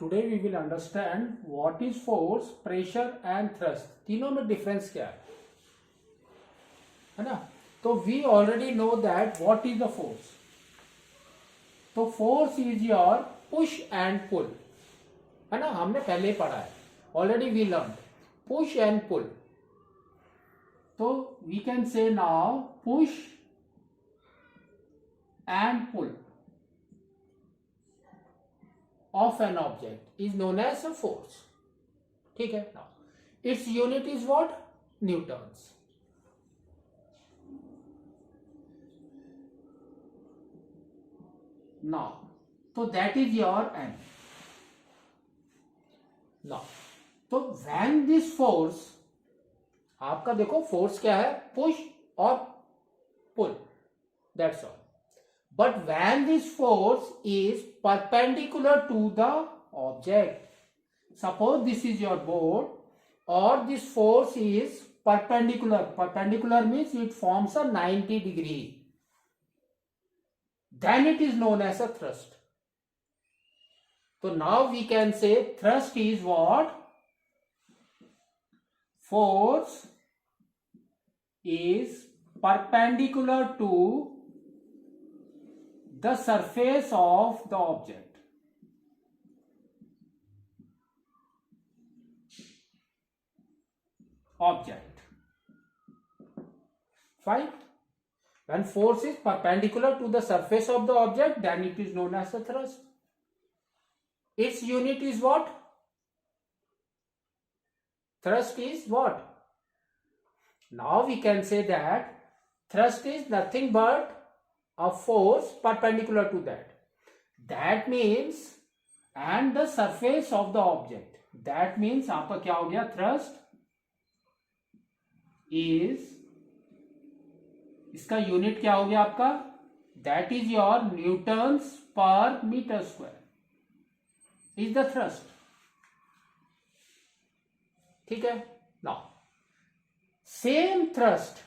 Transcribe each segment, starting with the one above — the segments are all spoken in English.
Today we will understand what is force, pressure and thrust, तीनों में difference क्या है ना। तो we already know that what is the force. तो force is your push and pull, है ना, हमने पहले ही पढ़ा है, already we learn push and pull. तो we can say now push and pull of an object is known as a force. ठीक है। now its unit is what? Newtons. now so that is your n. now तो when this force, आपका देखो force क्या है, push और पुल, that's all. But when this force is perpendicular to the object, suppose this is your board or this force is perpendicular. Perpendicular means it forms a 90 degree. Then it is known as a thrust. So now we can say thrust is what? Force is perpendicular to the surface of the object. Fine. When force is perpendicular to the surface of the object, then it is known as a thrust. Its unit is what? Thrust is what? Now we can say that thrust is nothing but a force perpendicular to that. That means, and the surface of the object. That means आपका क्या हो गया, thrust is, इसका unit क्या हो गया आपका, that is your newtons per meter square is the thrust. ठीक है। now same thrust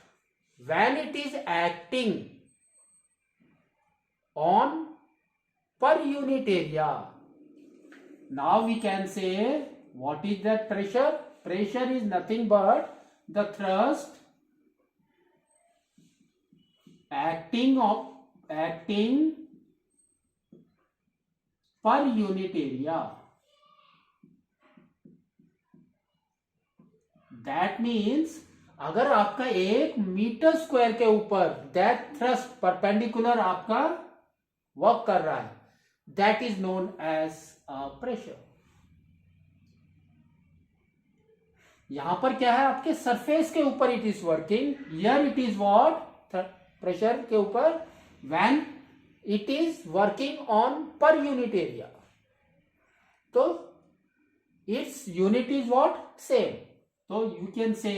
when it is acting on per unit area, now we can say what is that pressure? Pressure is nothing but the thrust acting per unit area. That means अगर आपका 1 metre square के ऊपर that thrust perpendicular आपका work कर रहा है, that is known as pressure. यहां पर क्या है, आपके सरफेस के ऊपर it is working, here it is what, pressure के ऊपर, when it is working on per unit area, तो its unit is what, same. तो you can say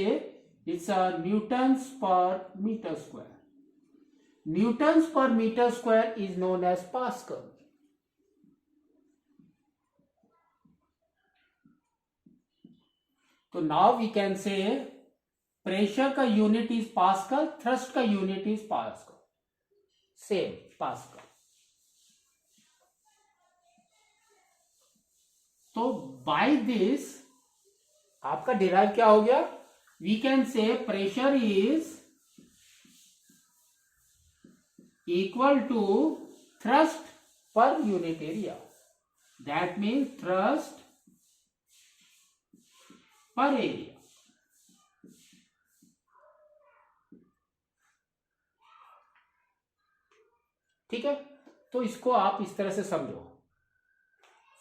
it's newtons per metre square. Newtons per meter square is known as Pascal. तो now we can say pressure का unit is Pascal, thrust का unit is Pascal, same Pascal. तो by this आपका derive क्या हो गया, we can say pressure is equal to thrust per unit area. That means thrust per area. ठीक है, तो इसको आप इस तरह से समझो.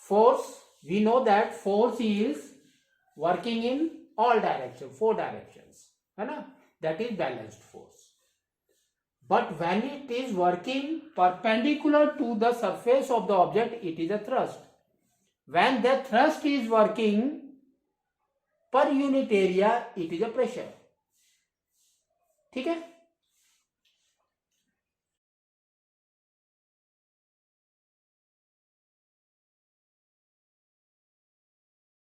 Force, we know that force is working in all direction, 4 directions, है ना, that is balanced force. But when it is working perpendicular to the surface of the object, it is a thrust. When the thrust is working per unit area, it is a pressure. ठीक है.